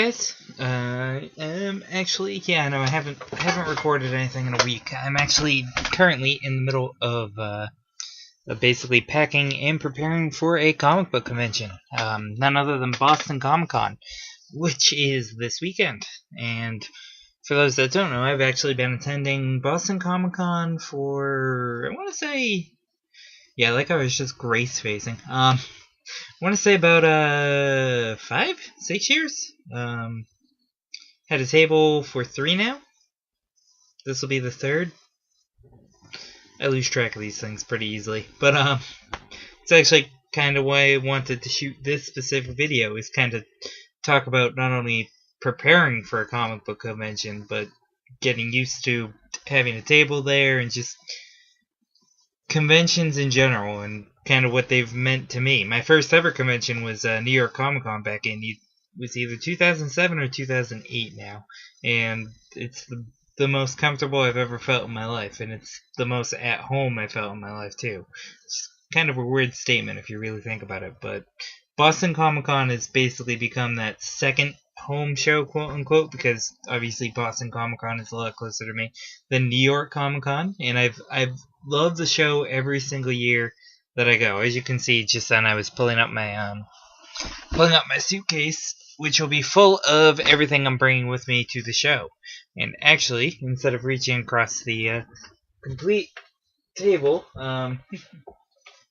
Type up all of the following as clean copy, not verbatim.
guys. Actually, yeah, no, I haven't recorded anything in a week. I'm actually currently in the middle of basically packing and preparing for a comic book convention. None other than Boston Comic Con, which is this weekend. And for those that don't know, I've actually been attending Boston Comic Con for, I want to say, yeah, like I was just grace facing. I want to say about 5-6 years. Had a table for 3 now. This will be the 3rd. I lose track of these things pretty easily, but it's actually kind of why I wanted to shoot this specific video, is kind of talk about not only preparing for a comic book convention, but getting used to having a table there and just conventions in general and kind of what they've meant to me. My first ever convention was New York Comic Con back in was either 2007 or 2008 now, and it's the most comfortable I've ever felt in my life, and it's the most at home I felt in my life too. It's kind of a weird statement if you really think about it, but Boston Comic Con has basically become that second home show, quote unquote, because obviously Boston Comic Con is a lot closer to me than New York Comic Con, and I've loved the show every single year that I go. As you can see, just then I was pulling up my suitcase, which will be full of everything I'm bringing with me to the show. And actually, instead of reaching across the complete table,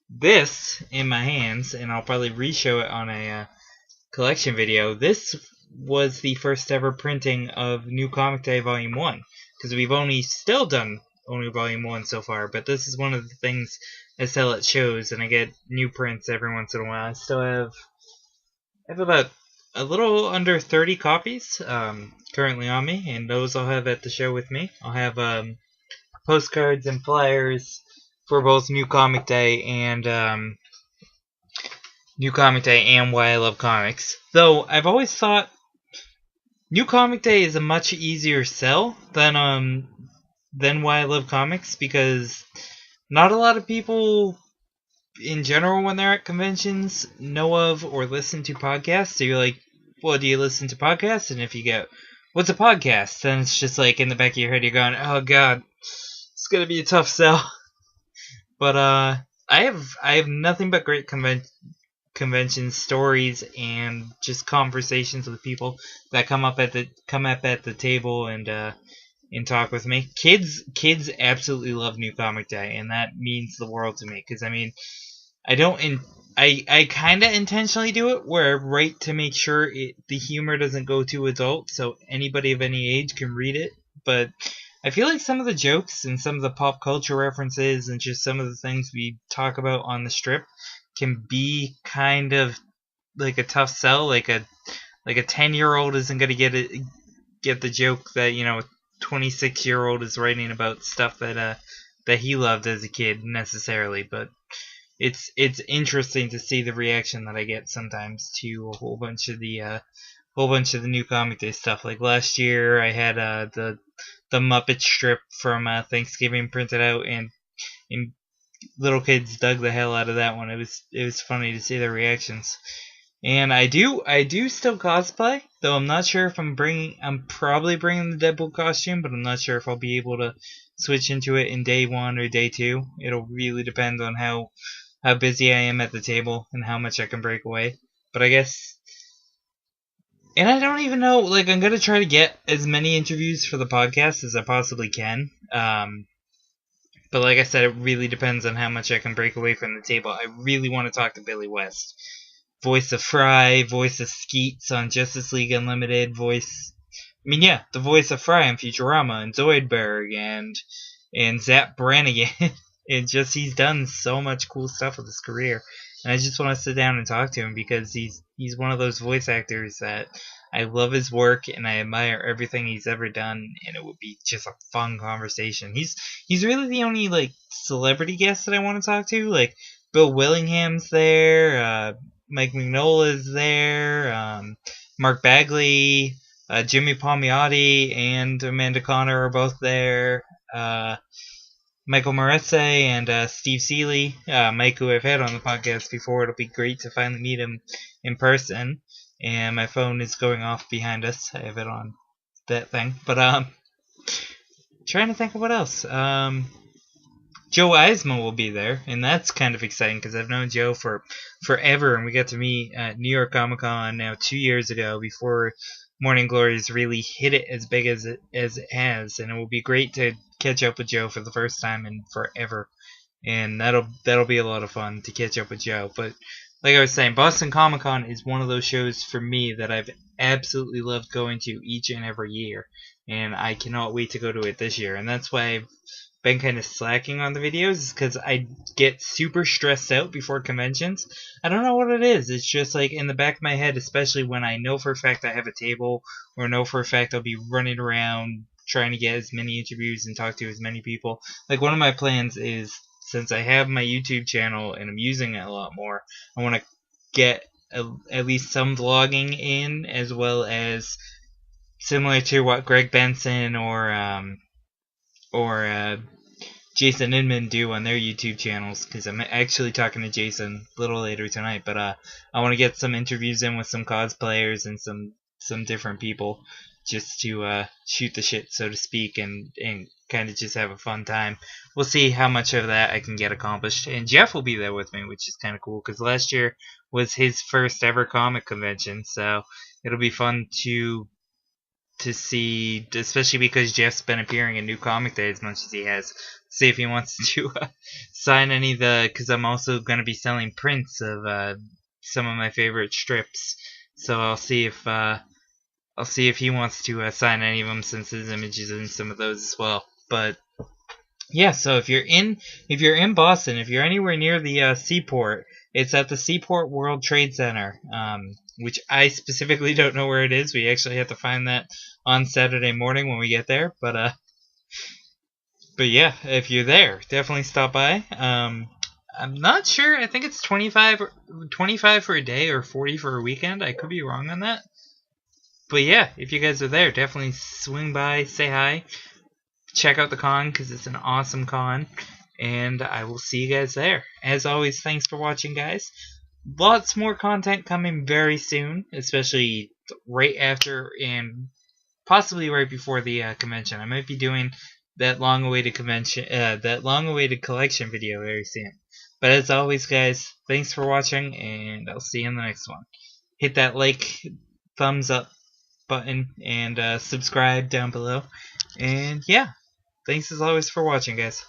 this in my hands, and I'll probably re-show it on a collection video, this was the first ever printing of New Comic Day Volume 1, because we've still done only Volume 1 so far, but this is one of the things I sell at shows, and I get new prints every once in a while. I still have about a little under 30 copies currently on me, and those I'll have at the show with me. I'll have postcards and flyers for both New Comic Day and Why I Love Comics. Though I've always thought New Comic Day is a much easier sell than Why I Love Comics, because not a lot of people in general, when they're at conventions, know of or listen to podcasts. So you're like, well, do you listen to podcasts? And if you go, what's a podcast? Then it's just like in the back of your head, you're going, oh god, it's gonna be a tough sell. But I have nothing but great convention stories and just conversations with people that come up at the table and talk with me. Kids absolutely love New Comic Day, and that means the world to me, because I mean, I kind of intentionally do it where I write to make sure the humor doesn't go too adult, so anybody of any age can read it. But I feel like some of the jokes and some of the pop culture references and just some of the things we talk about on the strip can be kind of like a tough sell. Like a 10-year-old isn't gonna get the joke that, you know, a 26-year-old is writing about stuff that he loved as a kid necessarily. But it's interesting to see the reaction that I get sometimes to a whole bunch of the New Comic Day stuff. Like last year, I had the Muppet strip from Thanksgiving printed out, and little kids dug the hell out of that one. It was funny to see their reactions. And I do still cosplay, though I'm not sure if I'm probably bringing the Deadpool costume, but I'm not sure if I'll be able to switch into it in day 1 or day 2. It'll really depend on how busy I am at the table and how much I can break away. But I guess, and I don't even know, like, I'm gonna try to get as many interviews for the podcast as I possibly can. But like I said, it really depends on how much I can break away from the table. I really want to talk to Billy West. Voice of Fry, voice of Skeets on Justice League Unlimited, the voice of Fry on Futurama and Zoidberg and Zap Brannigan. He's done so much cool stuff with his career. And I just want to sit down and talk to him, because he's one of those voice actors that I love his work and I admire everything he's ever done, and it would be just a fun conversation. He's really the only, like, celebrity guest that I want to talk to. Like, Bill Willingham's there, Mike Mignola's there, Mark Bagley, Jimmy Palmiotti and Amanda Connor are both there. Michael Morese and Steve Seeley, Mike, who I've had on the podcast before. It'll be great to finally meet him in person. and my phone is going off behind us. I have it on that thing, but trying to think of what else. Joe Eisman will be there, and that's kind of exciting because I've known Joe for forever, and we got to meet at New York Comic Con now 2 years ago before Morning Glories really hit it as big as it has, and it will be great to catch up with Joe for the first time in forever, and that'll be a lot of fun to catch up with Joe. But like I was saying, Boston Comic Con is one of those shows for me that I've absolutely loved going to each and every year, and I cannot wait to go to it this year, and that's why I've been kind of slacking on the videos because I get super stressed out before conventions. I don't know what it is. It's just like in the back of my head, especially when I know for a fact I have a table or know for a fact I'll be running around trying to get as many interviews and talk to as many people. Like one of my plans is, since I have my YouTube channel and I'm using it a lot more, I want to get at least some vlogging in, as well as similar to what Greg Benson or Jason Inman do on their YouTube channels, because I'm actually talking to Jason a little later tonight. But I want to get some interviews in with some cosplayers and some different people, just to shoot the shit, so to speak, and kind of just have a fun time. We'll see how much of that I can get accomplished. And Jeff will be there with me, which is kind of cool, because last year was his first ever comic convention, so it'll be fun to see, especially because Jeff's been appearing in New Comic Day as much as he has. See if he wants to sign any of the, because I'm also going to be selling prints of some of my favorite strips. So I'll see if he wants to sign any of them, since his image is in some of those as well. But yeah, so if you're in Boston, if you're anywhere near the seaport, it's at the Seaport World Trade Center, which I specifically don't know where it is. We actually have to find that on Saturday morning when we get there. But yeah, if you're there, definitely stop by. I'm not sure. I think it's 25 for a day or 40 for a weekend. I could be wrong on that. But yeah, if you guys are there, definitely swing by, say hi, check out the con, because it's an awesome con, and I will see you guys there. As always, thanks for watching, guys. Lots more content coming very soon, especially right after and possibly right before the convention. I might be doing that long-awaited collection video very soon. But as always, guys, thanks for watching, and I'll see you in the next one. Hit that like, thumbs up button, and subscribe down below. And yeah, thanks as always for watching, guys.